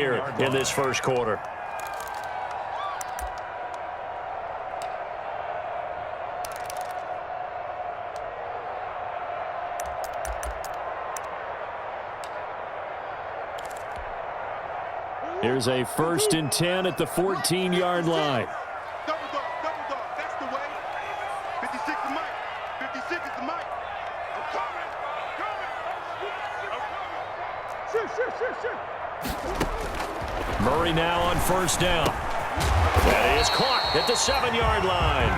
here in this first quarter. Here's a 1st and 10 at the 14-yard line. Double dog, that's the way. 56 is Mike. 56 is the Mike. I'm coming. Shoot. Murray now on 1st down. That is caught at the 7-yard line.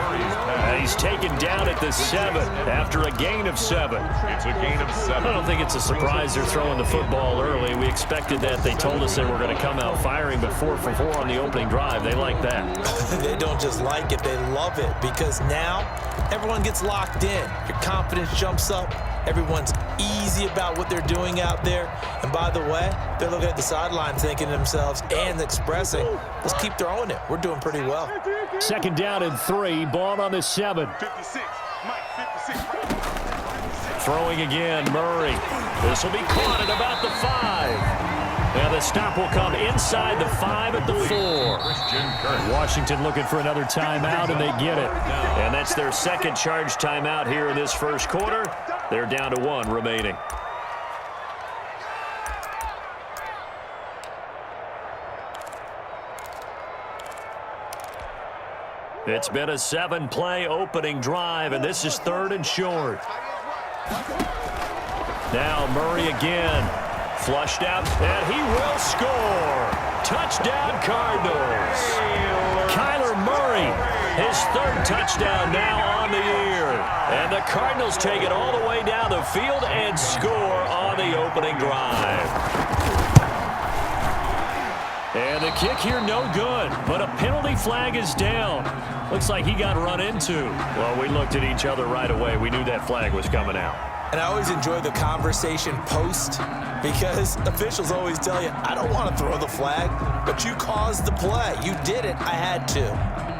And he's taken down at the 7 after a gain of 7. It's a gain of 7. I don't think it's a surprise they're throwing the football early. We expected that. They told us they were going to come out firing, but 4 for 4 on the opening drive. They like that. They don't just like it, they love it, because now everyone gets locked in. Your confidence jumps up. Everyone's easy about what they're doing out there. And by the way, they're looking at the sideline thinking to themselves and expressing, let's keep throwing it. We're doing pretty well. 2nd down and 3. Ball on the 7. 56. Mike, 56. Throwing again, Murray. This will be caught at about the 5. And the stop will come inside the 5 at the 4. Washington looking for another timeout, and they get it. And that's their 2nd charge timeout here in this first quarter. They're down to 1 remaining. It's been a 7-play opening drive, and this is 3rd and short. Now Murray again. Flushed out, and he will score. Touchdown, Cardinals. Kyler Murray, his 3rd touchdown now on the year. And the Cardinals take it all the way down the field and score on the opening drive. And the kick here no good, but a penalty flag is down. Looks like he got run into. Well, we looked at each other right away. We knew that flag was coming out. And I always enjoy the conversation post, because officials always tell you, I don't want to throw the flag, but you caused the play. You did it. I had to.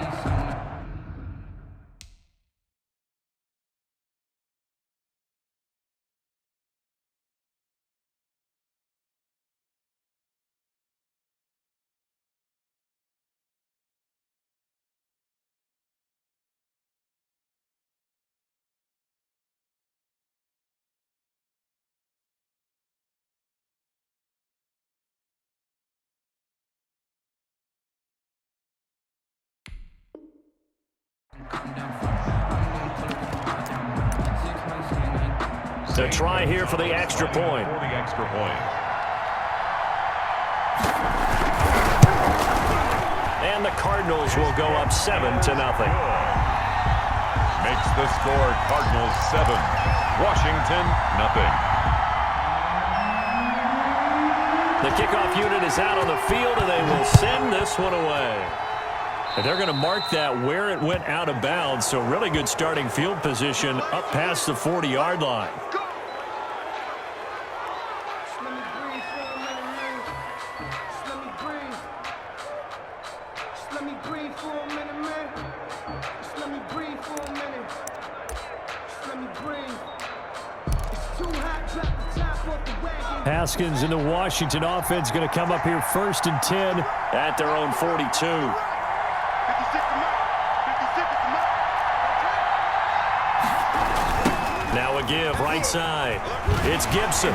So try here for the extra point. And the Cardinals will go up 7-0. Makes the score Cardinals 7, Washington nothing. The kickoff unit is out on the field, and they will send this one away. And they're going to mark that where it went out of bounds, so really good starting field position up past the 40-yard line. Haskins and the Washington offense going to come up here 1st and 10 at their own 42. 56 is Mike. 56 is Mike. Now a give right side. It's Gibson.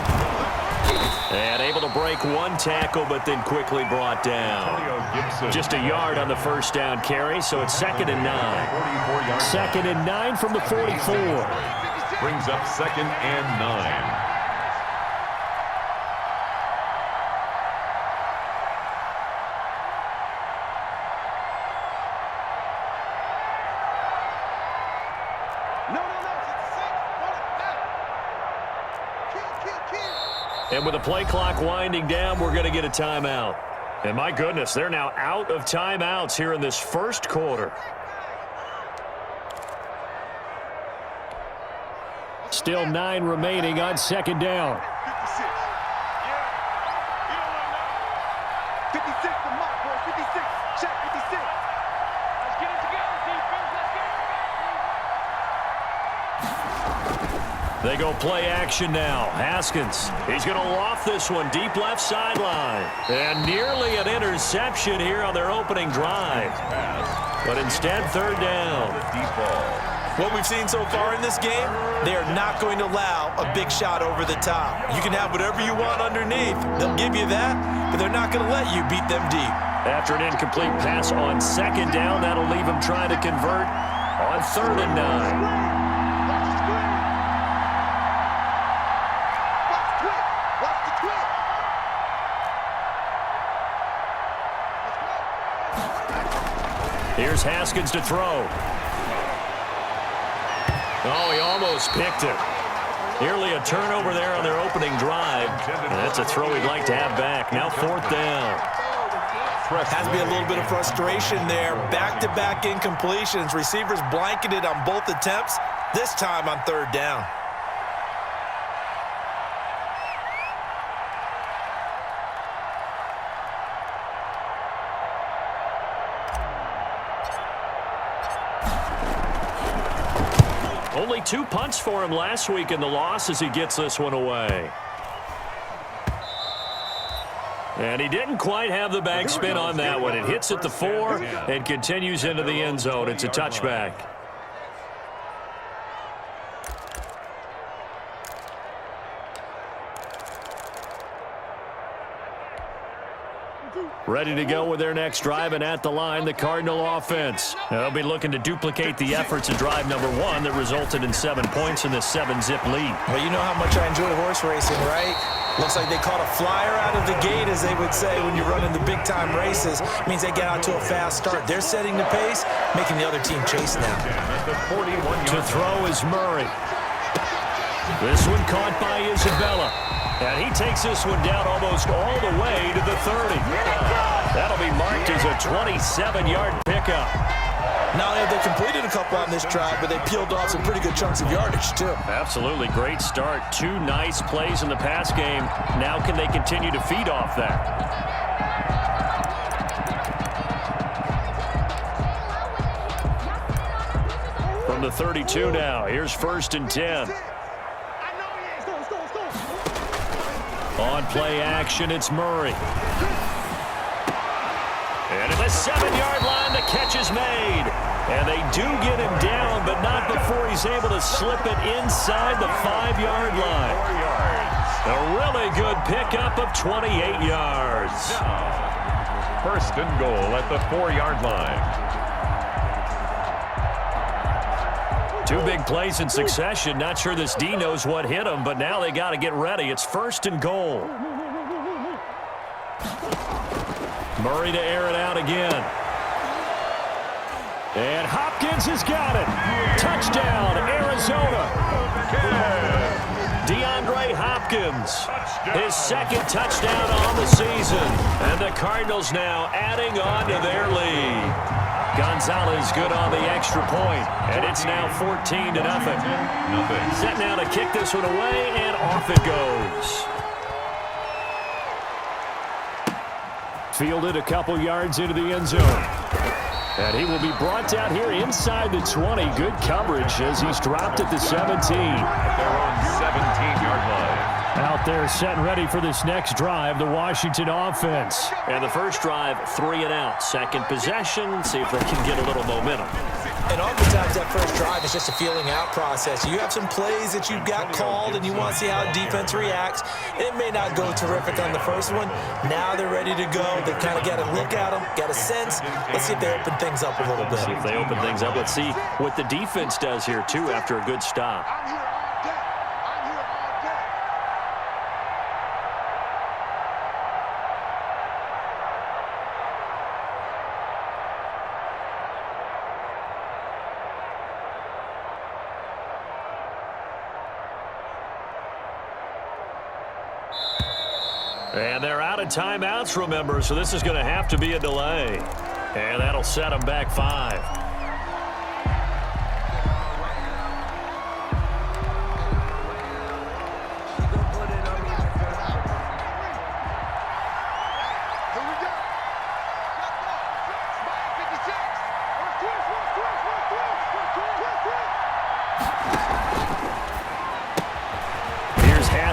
And able to break 1 tackle, but then quickly brought down. Just a yard on the 1st down carry, so it's 2nd and 9. 2nd and 9 from the 44. Brings up 2nd and 9. And with the play clock winding down, we're going to get a timeout. And my goodness, they're now out of timeouts here in this first quarter. Still 9 remaining on 2nd down. 56. Yeah. You don't want to know. 56 to Mike, boy. 56. Check 56. Let's get it together, defense. Let's get it together. They go play action now. Haskins, he's going to loft this one deep left sideline. And nearly an interception here on their opening drive. But instead, third down. What we've seen so far in this game, they are not going to allow a big shot over the top. You can have whatever you want underneath. They'll give you that, but they're not going to let you beat them deep. After an incomplete pass on second down, that'll leave him trying to convert on 3rd and 9. Here's Haskins to throw. Oh, he almost picked it. Nearly a turnover there on their opening drive. And that's a throw he'd like to have back. Now 4th down. Has to be a little bit of frustration there. Back-to-back incompletions. Receivers blanketed on both attempts. This time on 3rd down. Only 2 punts for him last week in the loss as he gets this one away. And he didn't quite have the back spin on that one. It hits at the 4 and continues into the end zone. It's a touchback. Ready to go with their next drive, and at the line, the Cardinal offense. They'll be looking to duplicate the efforts of drive number 1 that resulted in 7 points in this 7-zip lead. Well, you know how much I enjoy horse racing, right? Looks like they caught a flyer out of the gate, as they would say when you're running the big-time races. It means they get out to a fast start. They're setting the pace, making the other team chase now. To throw is Murray. This one caught by Isabella. And he takes this one down almost all the way to the 30. That'll be marked as a 27-yard pickup. Not only have they completed a couple on this drive, but they peeled off some pretty good chunks of yardage, too. Absolutely. Great start. 2 nice plays in the pass game. Now can they continue to feed off that? From the 32 now. Here's 1st and 10. On play action, it's Murray. And at the 7-yard line, the catch is made. And they do get him down, but not before he's able to slip it inside the 5-yard line. A really good pickup of 28 yards. 1st and goal at the 4-yard line. 2 big plays in succession. Not sure this D knows what hit him, but now they got to get ready. It's 1st and goal. Murray to air it out again. And Hopkins has got it. Touchdown, Arizona. DeAndre Hopkins, his 2nd touchdown on the season. And the Cardinals now adding on to their lead. Gonzalez good on the extra point, and it's now 14-0. Set now to kick this one away, and off it goes. Fielded a couple yards into the end zone. And he will be brought down here inside the 20. Good coverage as he's dropped at the 17. At their own 17-yard line. Out there set and ready for this next drive, the Washington offense. And the first drive, 3 and out. Second possession, see if they can get a little momentum. And oftentimes that first drive is just a feeling out process. You have some plays that you've got called and you want to see how defense reacts. It may not go terrific on the first one. Now they're ready to go. They kind of got a look at them, got a sense. Let's see if they open things up a little bit. See if they open things up. Let's see what the defense does here, too, after a good stop. And they're out of timeouts, remember, so this is going to have to be a delay. And that'll set them back 5.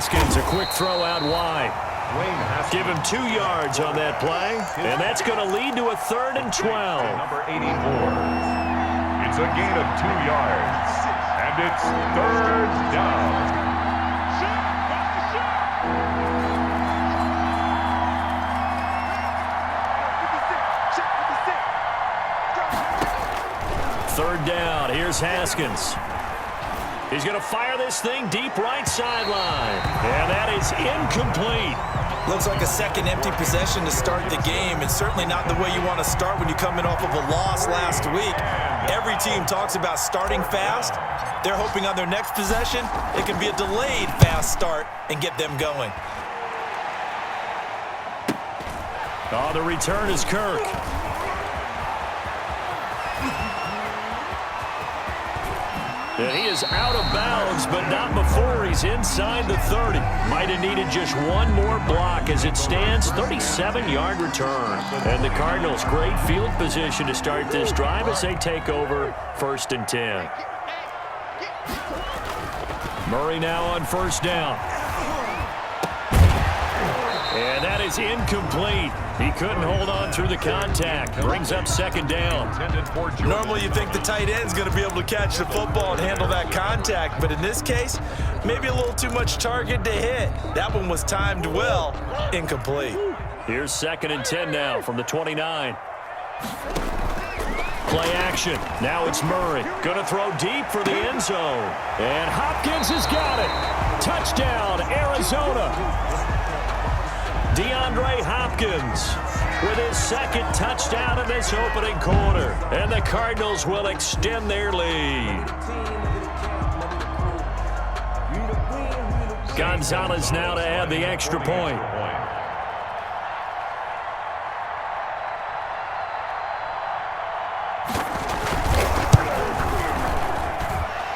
Haskins, a quick throw out wide. Give him 2 yards on that play, and that's going to lead to a 3rd and 12. Number 84. It's a gain of 2 yards, and it's 3rd down. Third down. Here's Haskins. He's going to fire this thing deep right sideline. And that is incomplete. Looks like a second empty possession to start the game, and certainly not the way you want to start when you're coming off of a loss last week. Every team talks about starting fast. They're hoping on their next possession it can be a delayed fast start and get them going. Oh, the return is Kirk. And he is out of bounds, but not before he's inside the 30. Might have needed just one more block as it stands, 37-yard return. And the Cardinals, great field position to start this drive as they take over 1st and 10. Murray now on 1st down. And that is incomplete. He couldn't hold on through the contact. Brings up 2nd down. Normally you think the tight end's going to be able to catch the football and handle that contact, but in this case, maybe a little too much target to hit. That one was timed well. Incomplete. Here's 2nd and 10 now from the 29. Play action. Now it's Murray. Going to throw deep for the end zone. And Hopkins has got it. Touchdown, Arizona. DeAndre Hopkins with his 2nd touchdown in this opening quarter. And the Cardinals will extend their lead. Gonzalez now to add the extra point.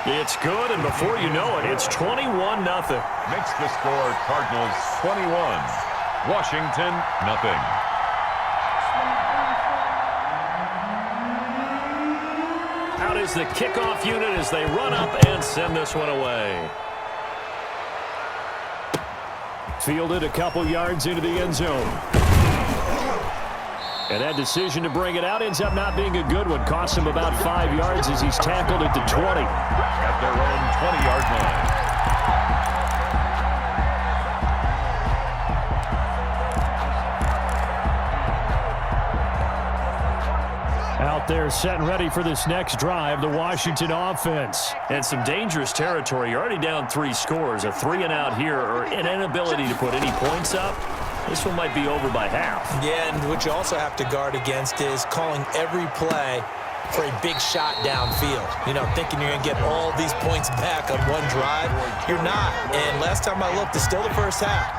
It's good, and before you know it, it's 21-0. Makes the score Cardinals 21. Washington, nothing. Out is the kickoff unit as they run up and send this one away. Fielded a couple yards into the end zone. And that decision to bring it out ends up not being a good one. Costs him about 5 yards as he's tackled at the 20. At their own 20-yard line. Out there set and ready for this next drive, the Washington offense. And some dangerous territory. You're already down 3 scores. A 3-and-out here or an inability to put any points up. This one might be over by half. Yeah, and what you also have to guard against is calling every play for a big shot downfield. You know, thinking you're going to get all these points back on one drive. You're not. And last time I looked, it's still the first half.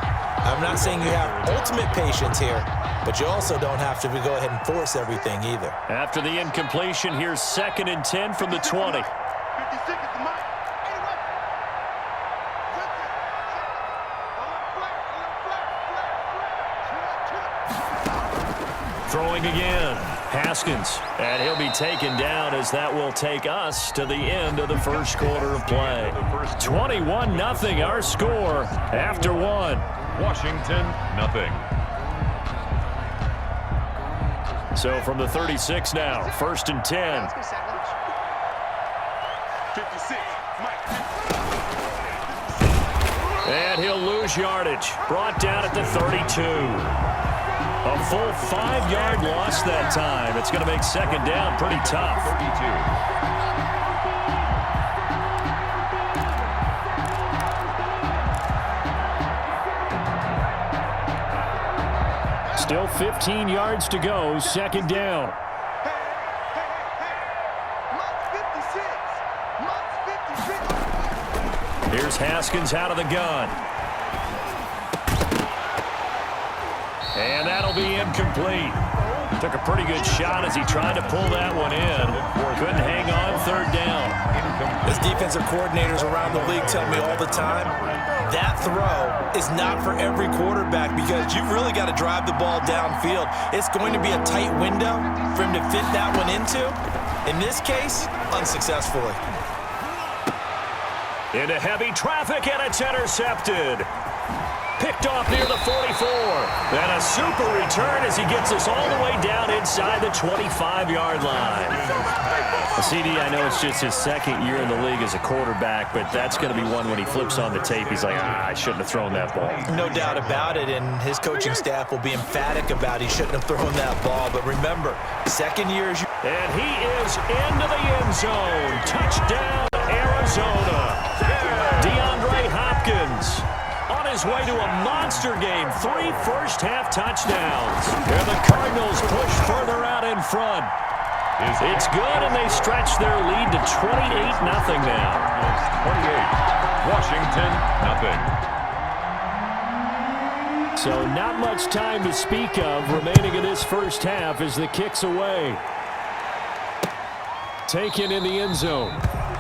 I'm not saying you have ultimate patience here, but you also don't have to go ahead and force everything either. After the incompletion, here's 2nd and 10 from the 20. Throwing again. Haskins. And he'll be taken down as that will take us to the end of the first quarter of play. 21-0 our score after 1. Washington, nothing. So from the 36 now, 1st and 10. 56, And he'll lose yardage. Brought down at the 32. A full 5-yard loss that time. It's going to make 2nd down pretty tough. 32. Still 15 yards to go, 2nd down. Here's Haskins out of the gun. And that'll be incomplete. Took a pretty good shot as he tried to pull that one in. Couldn't hang on 3rd down. As defensive coordinators around the league tell me all the time, that throw is not for every quarterback because you've really got to drive the ball downfield. It's going to be a tight window for him to fit that one into. In this case, unsuccessfully. Into heavy traffic, and it's intercepted. Picked off near the 44. And a super return as he gets us all the way down inside the 25-yard line. CD, I know it's just his second year in the league as a quarterback, but that's going to be one when he flips on the tape. He's like, I shouldn't have thrown that ball. No doubt about it, and his coaching staff will be emphatic about he shouldn't have thrown that ball. But remember, second year is... And he is into the end zone. Touchdown, Arizona. DeAndre Hopkins on his way to a monster game. 3 first-half touchdowns. And the Cardinals push further out in front. It's good, and they stretch their lead to 28-0 now. 28. Washington, nothing. So not much time to speak of remaining in this first half as the kick's away. Taken in the end zone.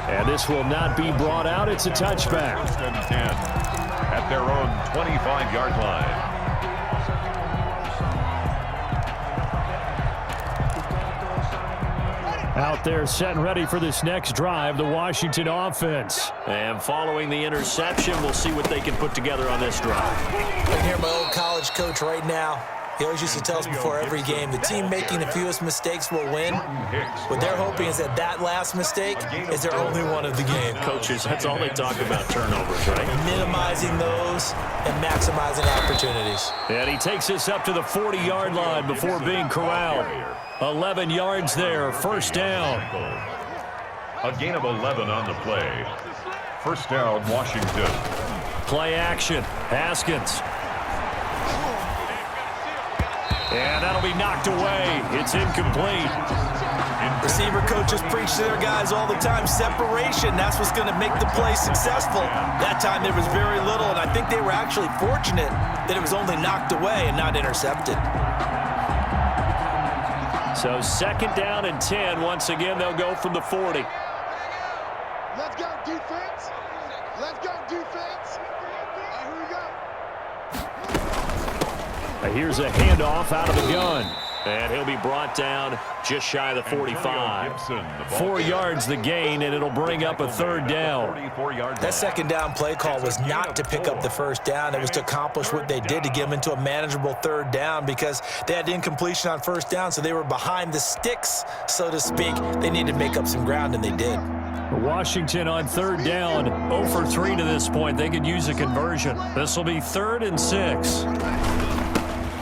And this will not be brought out. It's a touchback. First and 10 at their own 25-yard line. Out there set and ready for this next drive, the Washington offense. And following the interception, we'll see what they can put together on this drive. I can hear my old college coach right now. He always used to tell us before every game, the team making the fewest mistakes will win. What they're hoping is that that last mistake is their only one of the game. Coaches, that's all they talk about, turnovers, right? Minimizing those and maximizing opportunities. And he takes us up to the 40-yard line before being corralled. 11 yards there, first down. A gain of 11 on the play. First down, Washington. Play action, Haskins. And that'll be knocked away. It's incomplete. Receiver coaches preach to their guys all the time. Separation, that's what's going to make the play successful. That time there was very little, and I think they were actually fortunate that it was only knocked away and not intercepted. So second down and 10. Once again, they'll go from the 40. Let's go, defense. Let's go, defense. Here we go. Here's a handoff out of the gun. And he'll be brought down just shy of the 45. 4 yards the gain, and it'll bring up a third down. That second down play call was not to pick up the first down. It was to accomplish what they did to get them into a manageable third down because they had incompletion on first down, so they were behind the sticks, so to speak. They needed to make up some ground, and they did. Washington on third down, 0 for 3 to this point. They could use a conversion. This will be 3rd and 6.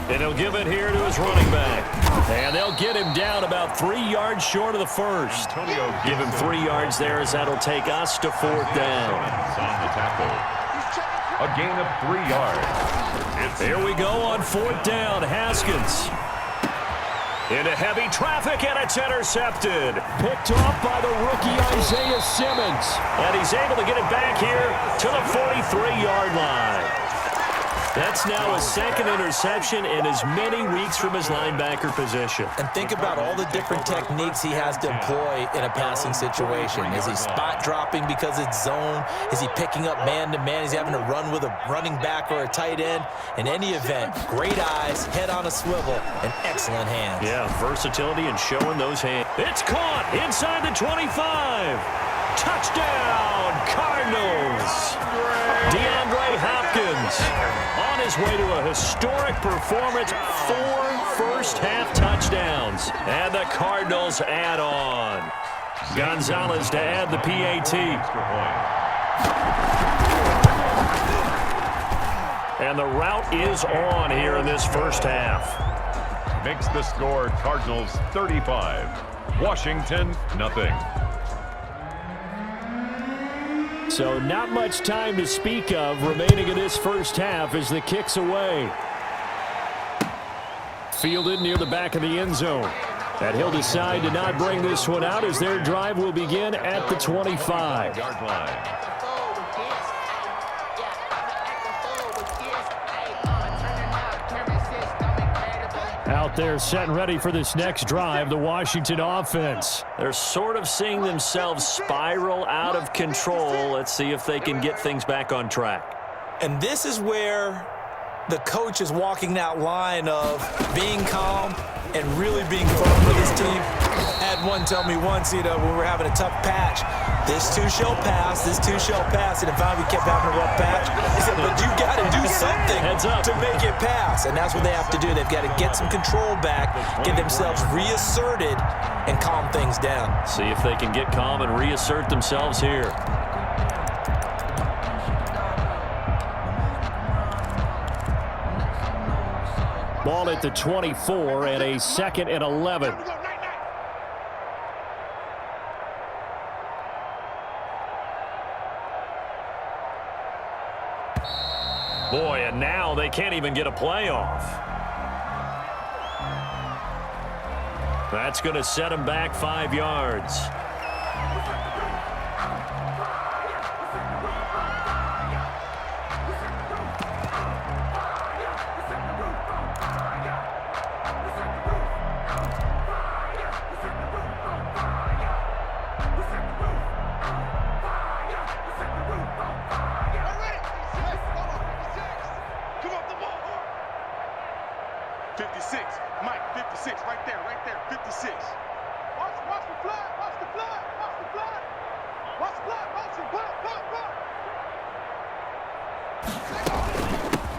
And he'll give it here to his running back. And they'll get him down about 3 yards short of the first. Give him 3 yards there as that'll take us to 4th down. On the tackle. A gain of 3 yards. Here we go on 4th down. Haskins. Into heavy traffic, and it's intercepted. Picked off by the rookie Isaiah Simmons. And he's able to get it back here to the 43-yard line. That's now his second interception in as many weeks from his linebacker position. And think about all the different techniques he has to employ in a passing situation. Is he spot dropping because it's zone? Is he picking up man-to-man? Is he having to run with a running back or a tight end? In any event, great eyes, head on a swivel, and excellent hands. Yeah, versatility and showing those hands. It's caught inside the 25. Touchdown, Cardinals. DeAndre Hopkins on his way to a historic performance, 4 first-half touchdowns. And the Cardinals add on. Gonzalez to add the PAT. And the route is on here in this first half. Makes the score Cardinals 35. Washington, nothing. So not much time to speak of remaining in this first half as the kick's away. Fielded near the back of the end zone. And he'll decide to not bring this one out as their drive will begin at the 25-yard line. Out there set and ready for this next drive, the Washington offense. They're sort of seeing themselves spiral out of control. Let's see if they can get things back on track. And this is where the coach is walking that line of being calm and really being firm for this team. I had one tell me once, when we were having a tough patch, this too shall pass, this too shall pass. And if we kept having a rough patch, he said, but you got to do something to make it pass. And that's what they have to do. They've got to get some control back, get themselves reasserted, and calm things down. See if they can get calm and reassert themselves here. Ball at the 24 and a 2nd and 11. Boy, and now they can't even get a playoff. That's going to set them back 5 yards.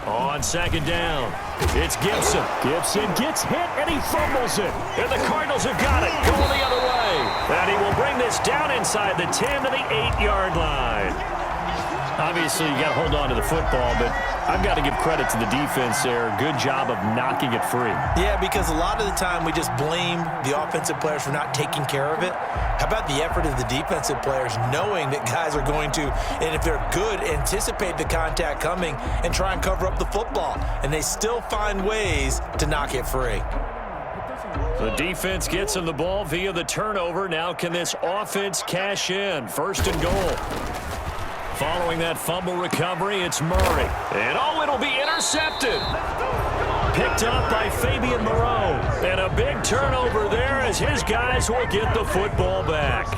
On 2nd down, it's Gibson. Gibson gets hit, and he fumbles it. And the Cardinals have got it, going the other way. And he will bring this down inside the 10 to the 8-yard line. Obviously, you got to hold on to the football, but I've got to give credit to the defense there. Good job of knocking it free. Yeah, because a lot of the time we just blame the offensive players for not taking care of it. How about the effort of the defensive players knowing that guys are going to, and if they're good, anticipate the contact coming and try and cover up the football. And they still find ways to knock it free. The defense gets him the ball via the turnover. Now can this offense cash in? 1st and goal. Following that fumble recovery, it's Murray. And it'll be intercepted. Picked up by Fabian Moreau. And a big turnover there as his guys will get the football back.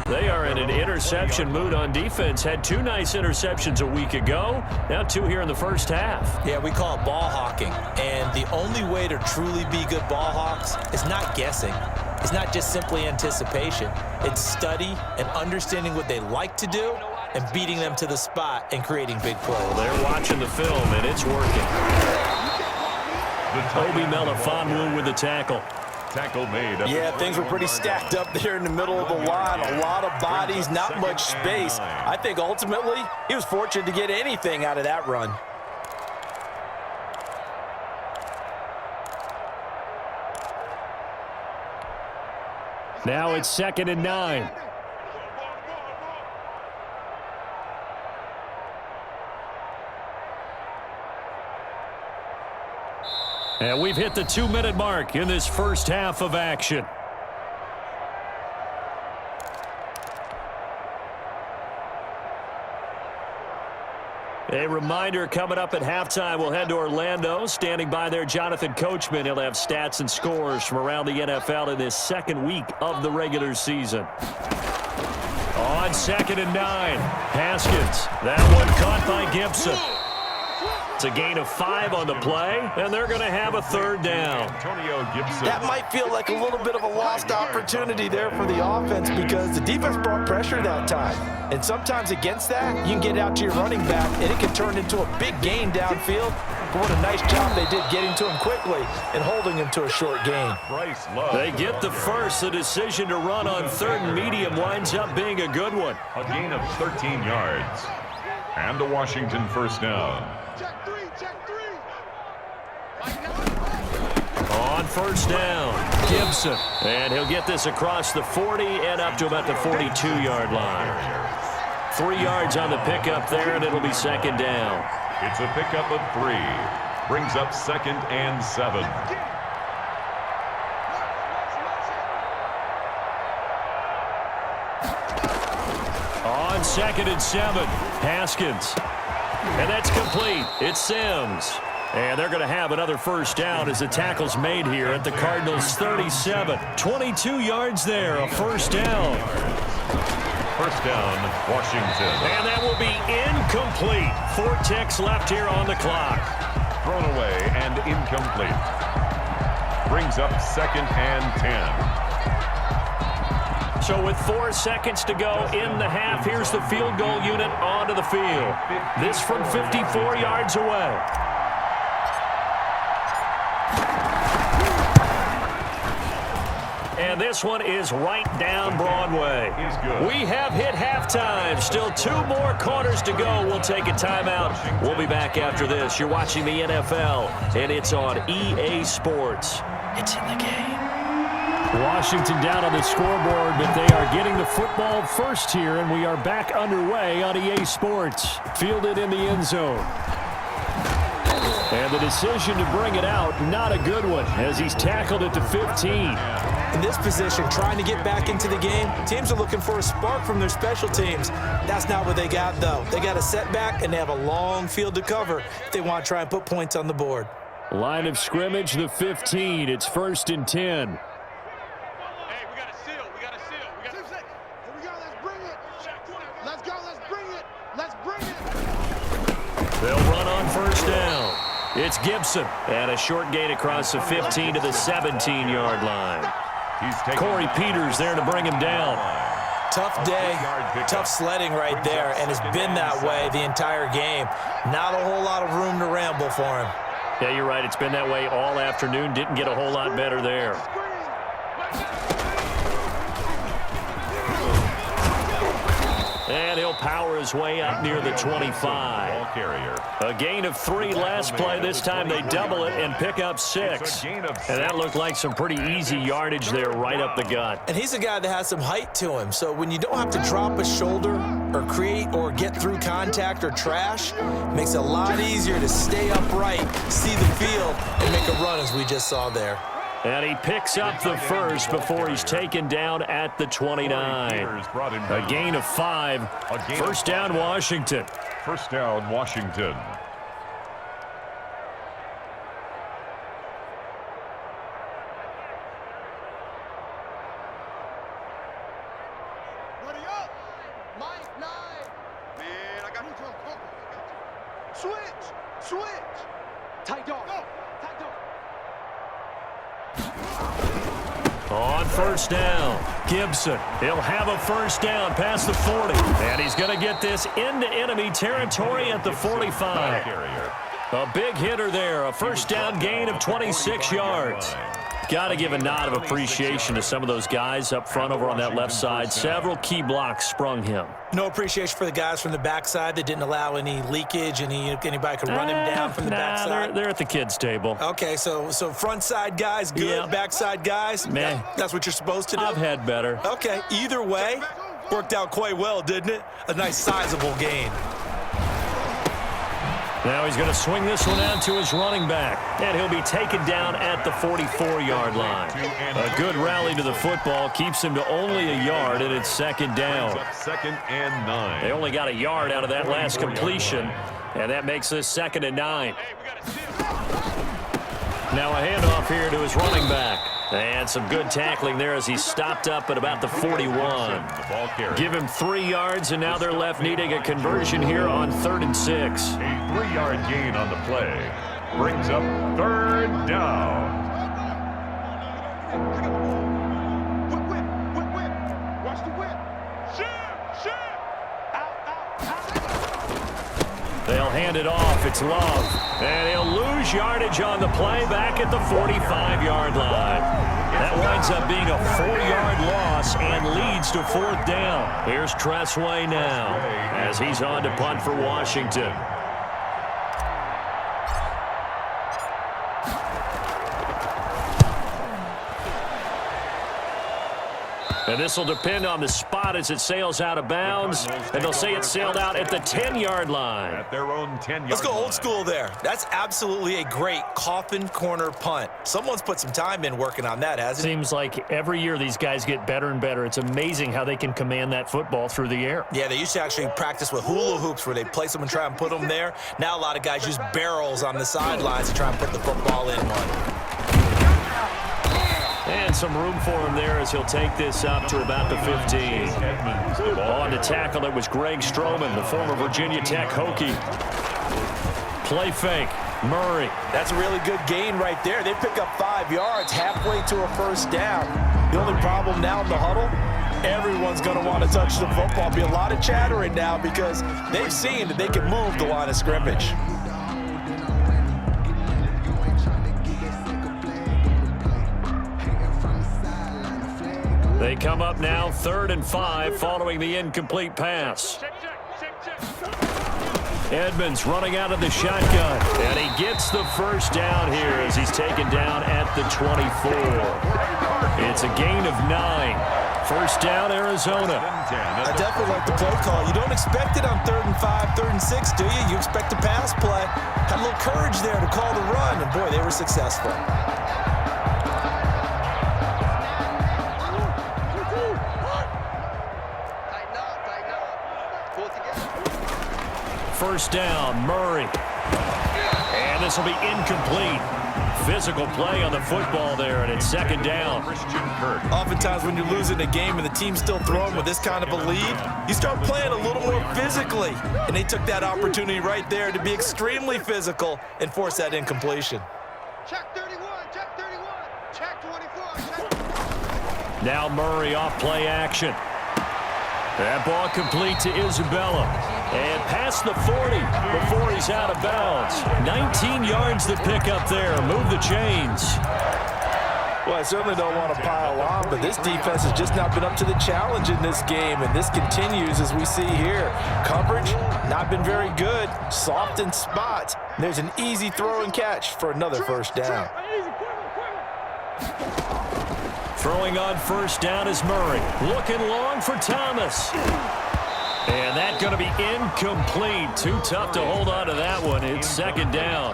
They are in an interception mood on defense. Had 2 nice interceptions a week ago. Now 2 here in the first half. Yeah, we call it ball hawking. And the only way to truly be good ball hawks is not guessing. It's not just simply anticipation. It's study and understanding what they like to do and beating them to the spot and creating big plays. Well, they're watching the film, and it's working. Obi Melifonwu with the tackle. Tackle made. Yeah, things were pretty stacked up there in the middle of the line. A lot of bodies, not much space. I think ultimately he was fortunate to get anything out of that run. Now it's 2nd and 9. And we've hit the 2-minute mark in this first half of action. A reminder coming up at halftime, we'll head to Orlando. Standing by there, Jonathan Coachman. He'll have stats and scores from around the NFL in this 2nd week of the regular season. On 2nd and 9, Haskins. That one caught by Gibson. It's a gain of 5 on the play, and they're going to have a 3rd down. That might feel like a little bit of a lost opportunity there for the offense because the defense brought pressure that time. And sometimes against that, you can get out to your running back, and it can turn into a big gain downfield. But what a nice job they did getting to him quickly and holding him to a short gain. They get the first. The decision to run on 3rd and medium winds up being a good one. A gain of 13 yards. And a Washington 1st down. On 1st down, Gibson. And he'll get this across the 40 and up to about the 42-yard line. 3 yards on the pickup there, and it'll be 2nd down. It's a pickup of 3. Brings up 2nd and 7. On 2nd and 7, Haskins. And that's complete. It's Sims. And they're going to have another 1st down as the tackle's made here at the Cardinals' 37. 22 yards there, a 1st down. 1st down, Washington. And that will be incomplete. 4 ticks left here on the clock. Thrown away and incomplete. Brings up 2nd and 10. So with 4 seconds to go in the half, here's the field goal unit onto the field. This from 54 yards away. And this one is right down Broadway. We have hit halftime. Still 2 more quarters to go. We'll take a timeout. We'll be back after this. You're watching the NFL, and it's on EA Sports. It's in the game. Washington down on the scoreboard, but they are getting the football first here, and we are back underway on EA Sports. Fielded in the end zone. And the decision to bring it out, not a good one, as he's tackled it to 15. In this position, trying to get back into the game, teams are looking for a spark from their special teams. That's not what they got, though. They got a setback, and they have a long field to cover if they want to try and put points on the board. Line of scrimmage, the 15. It's 1st and 10. They'll run on 1st down. It's Gibson. And a short gain across the 15 to the 17-yard line. Corey Peters there to bring him down. Tough day, tough sledding right there, and it's been that way the entire game. Not a whole lot of room to ramble for him. Yeah, you're right. It's been that way all afternoon. Didn't get a whole lot better there. And he'll power his way up near the 25. A gain of 3 last play. This time they double it and pick up 6. And that looked like some pretty easy yardage there right up the gut. And he's a guy that has some height to him. So when you don't have to drop a shoulder or create or get through contact or trash, it makes it a lot easier to stay upright, see the field, and make a run as we just saw there. And he picks up the first before he's taken down at the 29. A gain of 5. 1st down, Washington. 1st down, Washington. Ready up. Mike 9. Man, I got you. Switch. Tight dog. Go. Tight dog. On 1st down, Gibson. He'll have a 1st down past the 40. And he's going to get this into enemy territory at the 45. A big hitter there. A 1st down gain of 26 yards. Got to give a nod of appreciation to some of those guys up front over on that left side. Several key blocks sprung him. No appreciation for the guys from the backside that didn't allow any leakage, and anybody could run him down from the backside. They're at the kids' table. Okay, so front side guys good, Yeah. backside guys, Man, that's what you're supposed to do? I've had better. Okay, either way, worked out quite well, didn't it? A nice sizable gain. Now he's going to swing this one out to his running back, and he'll be taken down at the 44-yard line. A good rally to the football keeps him to only a yard, and it's 2nd down. 2nd and 9. They only got a yard out of that last completion, and that makes this 2nd and 9. Now a handoff here to his running back. And some good tackling there as he stopped up at about the 41. Give him 3 yards, and now they're left needing a conversion here on 3rd and 6. A 3-yard gain on the play. Brings up 3rd down. Whip. Watch the whip. Shoot. Out. They'll hand it off. It's Love. And he'll lose yardage on the play back at the 45-yard line. That winds up being a 4-yard loss and leads to 4th down. Here's Tressway now as he's on to punt for Washington. And this will depend on the spot as it sails out of bounds. And they'll say it sailed out at the 10-yard line. At their own 10-yard line. Let's go old school there. That's absolutely a great coffin corner punt. Someone's put some time in working on that, hasn't it? Seems like every year these guys get better and better. It's amazing how they can command that football through the air. Yeah, they used to actually practice with hula hoops where they place them and try and put them there. Now a lot of guys use barrels on the sidelines to try and put the football in one. And some room for him there as he'll take this up to about the 15. On to tackle it was Greg Stroman, the former Virginia Tech Hokie. Play fake. Murray. That's a really good gain right there. They pick up 5 yards halfway to a first down. The only problem now in the huddle, everyone's going to want to touch the football. Be a lot of chattering now because they've seen that they can move the line of scrimmage. They come up now 3rd and 5 following the incomplete pass. Edmonds running out of the shotgun, and he gets the first down here as he's taken down at the 24. It's a gain of 9. First down, Arizona. I definitely like the play call. You don't expect it on 3rd and 5, 3rd and 6, do you? You expect a pass play. Had a little courage there to call the run, and boy, they were successful. First down, Murray. And this will be incomplete. Physical play on the football there, and it's 2nd down. Oftentimes when you're losing a game and the team's still throwing with this kind of a lead, you start playing a little more physically. And they took that opportunity right there to be extremely physical and force that incompletion. Check 31, check 31, check 24, check. Now Murray off play action. That ball complete to Isabella. And past the 40 before he's out of bounds. 19 yards to pick up there. Move the chains. Well, I certainly don't want to pile on, but this defense has just not been up to the challenge in this game, and this continues as we see here. Coverage, not been very good. Soft in spots. There's an easy throw and catch for another first down. Throwing on first down is Murray. Looking long for Thomas. And that's going to be incomplete. Too tough to hold on to that one. It's 2nd down.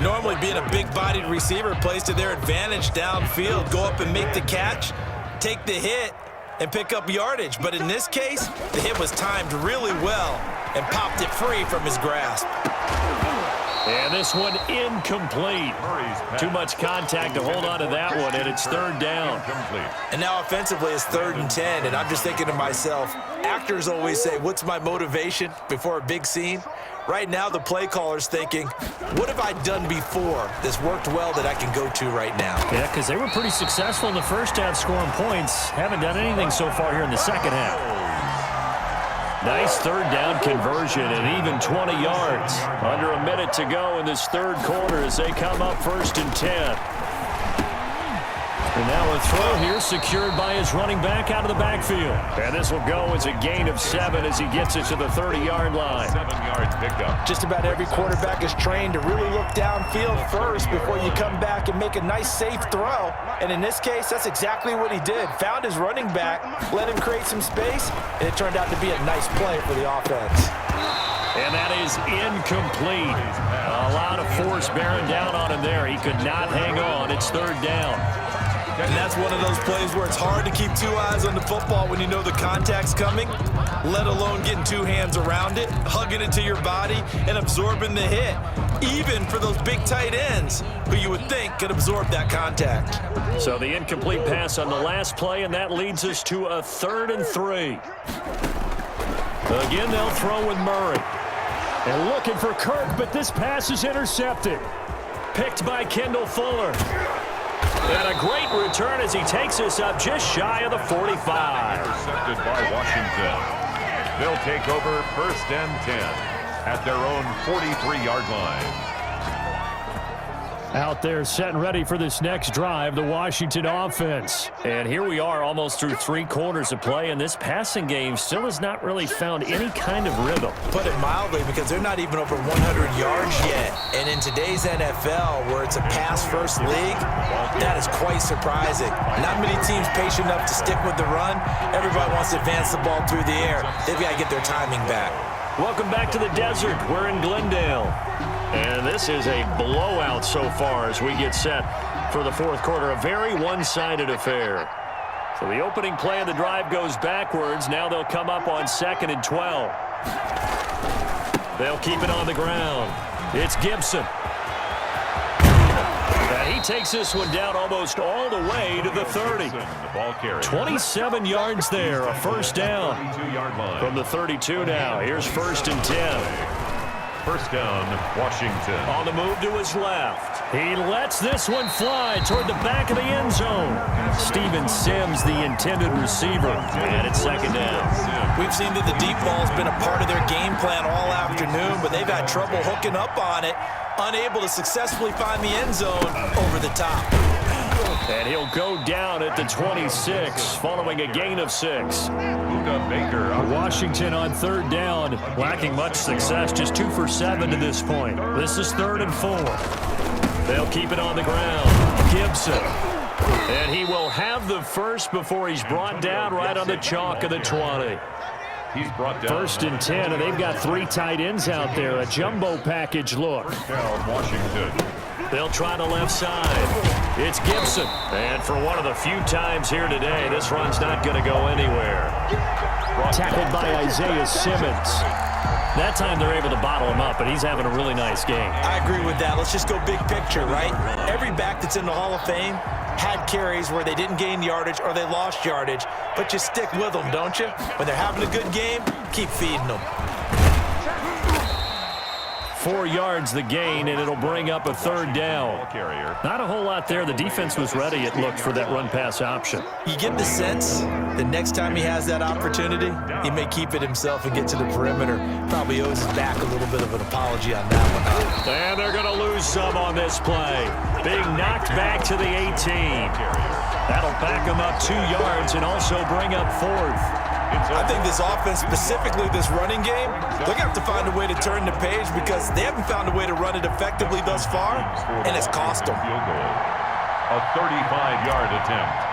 Normally being a big-bodied receiver plays to their advantage downfield. Go up and make the catch, take the hit, and pick up yardage. But in this case, the hit was timed really well and popped it free from his grasp. And this one incomplete. Too much contact to hold on to that one, and it's 3rd down. And now offensively it's 3rd and 10, and I'm just thinking to myself, actors always say, what's my motivation before a big scene? Right now the play caller's thinking, what have I done before that's worked well that I can go to right now? Yeah, because they were pretty successful in the first half scoring points. Haven't done anything so far here in the second half. Nice 3rd down conversion and even 20 yards. Under a minute to go in this 3rd quarter as they come up 1st and 10. And now a throw here secured by his running back out of the backfield. And this will go as a gain of 7 as he gets it to the 30-yard line. 7 yards picked up. Just about every quarterback is trained to really look downfield first before you come back and make a nice, safe throw. And in this case, that's exactly what he did. Found his running back, let him create some space, and it turned out to be a nice play for the offense. And that is incomplete. A lot of force bearing down on him there. He could not hang on. It's 3rd down. And that's one of those plays where it's hard to keep 2 eyes on the football when you know the contact's coming, let alone getting 2 hands around it, hugging it to your body, and absorbing the hit, even for those big tight ends who you would think could absorb that contact. So the incomplete pass on the last play, and that leads us to a 3rd and 3. Again, they'll throw with Murray. And looking for Kirk, but this pass is intercepted. Picked by Kendall Fuller. And a great return as he takes us up just shy of the 45. Intercepted by Washington. They'll take over 1st and 10 at their own 43-yard line. Out there set and ready for this next drive, the Washington offense. And here we are almost through 3 quarters of play, and this passing game still has not really found any kind of rhythm. Put it mildly, because they're not even over 100 yards yet. And in today's NFL, where it's a pass-first league, that is quite surprising. Not many teams patient enough to stick with the run. Everybody wants to advance the ball through the air. They've got to get their timing back. Welcome back to the desert. We're in Glendale. And this is a blowout so far as we get set for the 4th quarter. A very one-sided affair. So the opening play of the drive goes backwards. Now they'll come up on 2nd and 12. They'll keep it on the ground. It's Gibson. And he takes this one down almost all the way to the 30. 27 yards there, a first down. From the 32 now. Here's 1st and 10. First down, Washington. On the move to his left. He lets this one fly toward the back of the end zone. Steven Sims, the intended receiver. And it's second down. We've seen that the deep ball's been a part of their game plan all afternoon, but they've had trouble hooking up on it, unable to successfully find the end zone over the top. And he'll go down at the 26, following a gain of 6. Baker. Washington on third down, lacking much success, just 2 for 7 to this point. This is 3rd and 4. They'll keep it on the ground. Gibson. And he will have the first before he's brought down right on the chalk of the 20. He's brought down. 1st and 10, and they've got 3 tight ends out there. A jumbo package look. Down Washington. They'll try the left side. It's Gibson. And for one of the few times here today, this run's not going to go anywhere. Tackled by Isaiah Simmons. That time they're able to bottle him up, but he's having a really nice game. I agree with that. Let's just go big picture, right? Every back that's in the Hall of Fame had carries where they didn't gain yardage or they lost yardage, but you stick with them, don't you? When they're having a good game, keep feeding them. 4 yards the gain, and it'll bring up a 3rd down. Not a whole lot there. The defense was ready, it looked, for that run-pass option. You get the sense that next time he has that opportunity, he may keep it himself and get to the perimeter. Probably owes his back a little bit of an apology on that one. And they're going to lose some on this play. Being knocked back to the 18. That'll back him up 2 yards and also bring up 4th. I think this offense, specifically this running game, they're going to have to find a way to turn the page because they haven't found a way to run it effectively thus far, and it's cost them. Field goal. A 35-yard attempt.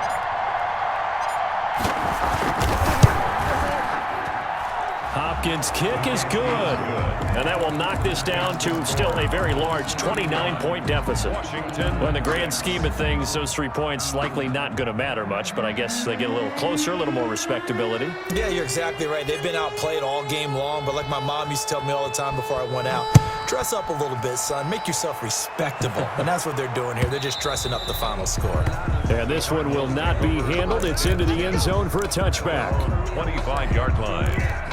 Hopkins' kick is good. And that will knock this down to still a very large 29-point deficit. Well, in the grand scheme of things, those 3 points likely not going to matter much, but I guess they get a little closer, a little more respectability. Yeah, you're exactly right. They've been outplayed all game long, but like my mom used to tell me all the time before I went out, dress up a little bit, son. Make yourself respectable. And that's what they're doing here. They're just dressing up the final score. And this one will not be handled. It's into the end zone for a touchback. 25-yard line.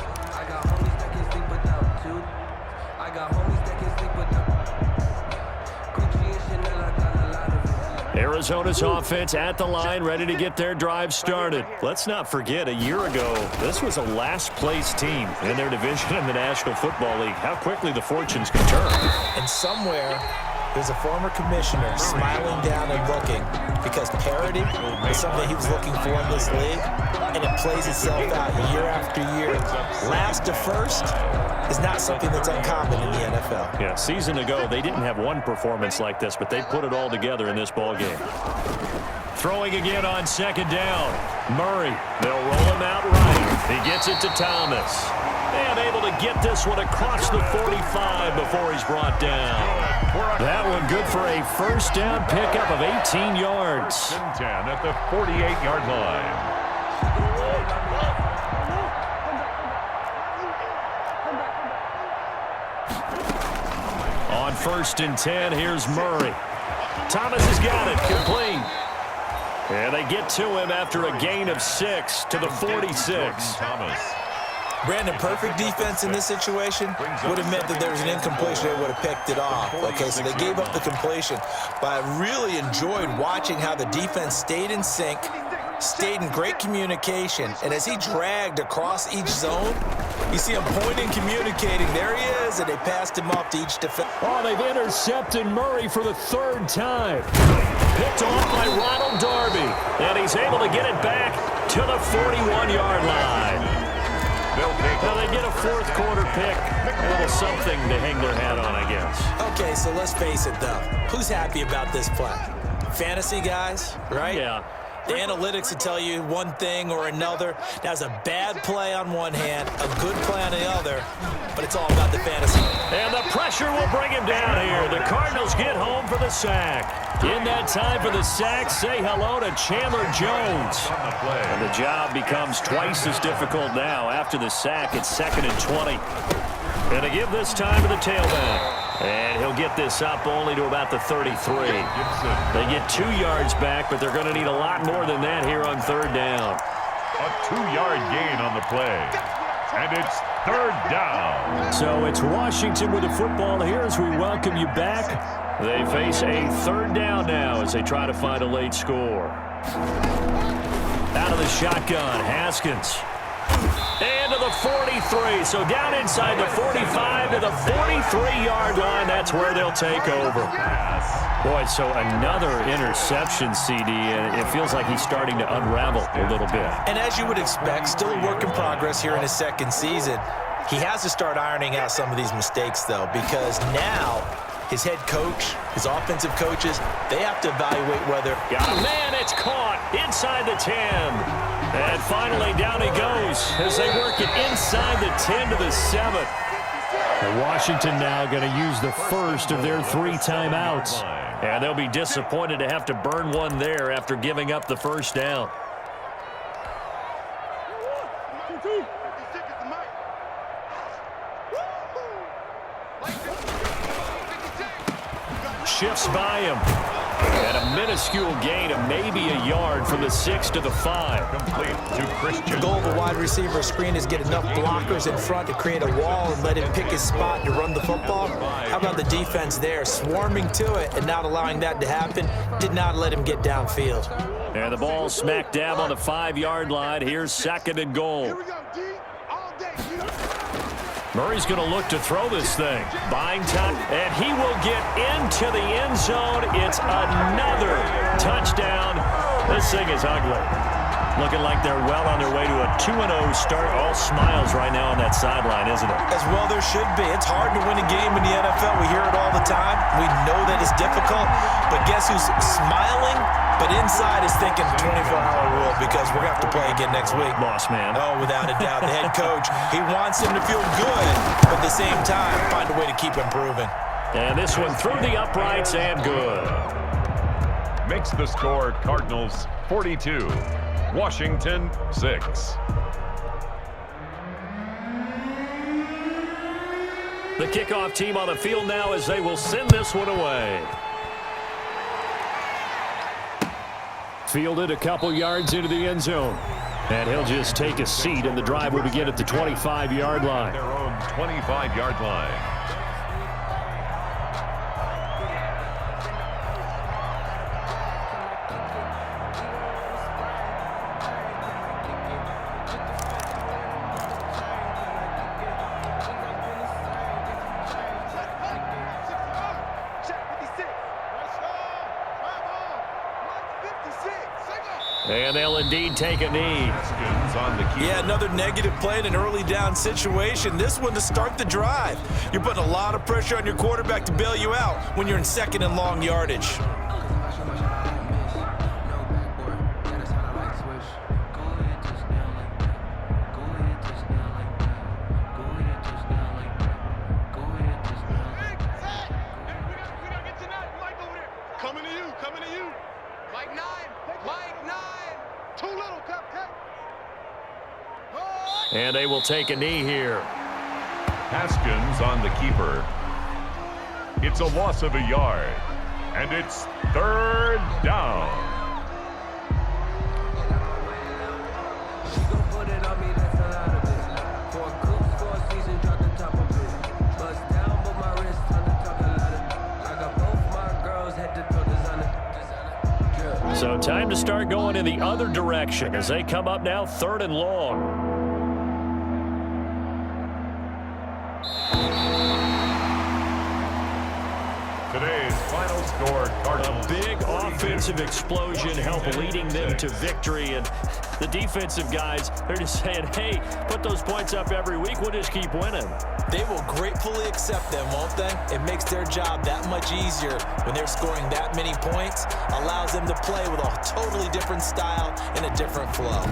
Arizona's offense at the line, ready to get their drive started. Let's not forget, a year ago, this was a last-place team in their division in the National Football League. How quickly the fortunes can turn. And somewhere, there's a former commissioner smiling down and looking because parity is something he was looking for in this league, and it plays itself out year after year. Last to first is not something that's uncommon in the NFL. Yeah, season ago, they didn't have one performance like this, but they put it all together in this ballgame. Throwing again on 2nd down. Murray, they'll roll him out right. He gets it to Thomas. And able to get this one across the 45 before he's brought down. That one good for a 1st down pickup of 18 yards. 10 at the 48-yard line. On 1st and 10, here's Murray. Thomas has got it, complete. And they get to him after a gain of 6 to the 46. Thomas. Brandon, perfect defense in this situation would have meant that there was an incompletion. They would have picked it off. Okay, so they gave up the completion. But I really enjoyed watching how the defense stayed in sync, stayed in great communication. And as he dragged across each zone, you see him pointing, communicating. There he is, and they passed him off to each defense. Oh, they've intercepted Murray for the 3rd time. Picked off by Ronald Darby. And he's able to get it back to the 41-yard line. Well, they get a 4th quarter pick. A little something to hang their hat on, I guess. Okay, so let's face it, though. Who's happy about this play? Fantasy guys, right? Yeah. The analytics will tell you one thing or another. That's a bad play on one hand, a good play on the other, but it's all about the fantasy. And the pressure will bring him down here. The Cardinals get home for the sack. In that time for the sack, say hello to Chandler Jones. And the job becomes twice as difficult now. After the sack, it's 2nd and 20. And to give this time to the tailback. And he'll get this up only to about the 33. They get 2 yards back, but they're going to need a lot more than that here on 3rd down. A 2-yard gain on the play. And it's third down. So it's Washington with the football here as we welcome you back. They face a third down now as they try to find a late score. Out of the shotgun, Haskins. And to the 43. So down inside the 45 to the 43-yard line. That's where they'll take over. Boy, so another interception, CD, and it feels like he's starting to unravel a little bit. And as you would expect, still a work in progress here in his second season. He has to start ironing out some of these mistakes, though, because now his head coach, his offensive coaches, they have to evaluate whether... Man, it's caught inside the 10. And finally, down he goes as they work it inside the 10 to the 7. And Washington now going to use the first of their 3 timeouts. And they'll be disappointed to have to burn one there after giving up the first down. Shifts by him. And a minuscule gain of maybe a yard from the 6 to the 5. Complete to Christian. The goal of a wide receiver screen is get enough blockers in front to create a wall and let him pick his spot to run the football. How about the defense there, swarming to it and not allowing that to happen? Did not let him get downfield. And the ball smack dab on the 5-yard line. Here's 2nd and goal. Here we go, D. All day, D. Murray's going to look to throw this thing. Buying time, and he will get into the end zone. It's another touchdown. This thing is ugly. Looking like they're well on their way to a 2-0 start. All smiles right now on that sideline, isn't it? As well there should be. It's hard to win a game in the NFL. We hear it all the time. We know that it's difficult. But guess who's smiling? But inside is thinking 24-hour rule because we're going to have to play again next week. Boss man. Oh, without a doubt. The head coach, he wants him to feel good, but at the same time, find a way to keep improving. And this one through the uprights and good. Makes the score Cardinals 42, Washington 6. The kickoff team on the field now as they will send this one away. Fielded a couple yards into the end zone. And he'll just take a seat, and the drive will begin at the 25-yard line. Their own 25-yard line. And they'll indeed take a knee. Yeah, another negative play in an early down situation. This one to start the drive. You're putting a lot of pressure on your quarterback to bail you out when you're in 2nd and long yardage. Coming to you. Mike 9. Mike 9. Too little, Captain. And they will take a knee here. Haskins on the keeper. It's a loss of a yard. And it's 3rd down. So time to start going in the other direction as they come up now 3rd and long. Today's final score, Cardinals. A big offensive explosion help leading them to victory. And the defensive guys, they're just saying, hey, put those points up every week. We'll just keep winning. They will gratefully accept them, won't they? It makes their job that much easier when they're scoring that many points. Allows them to play with a totally different style and a different flow.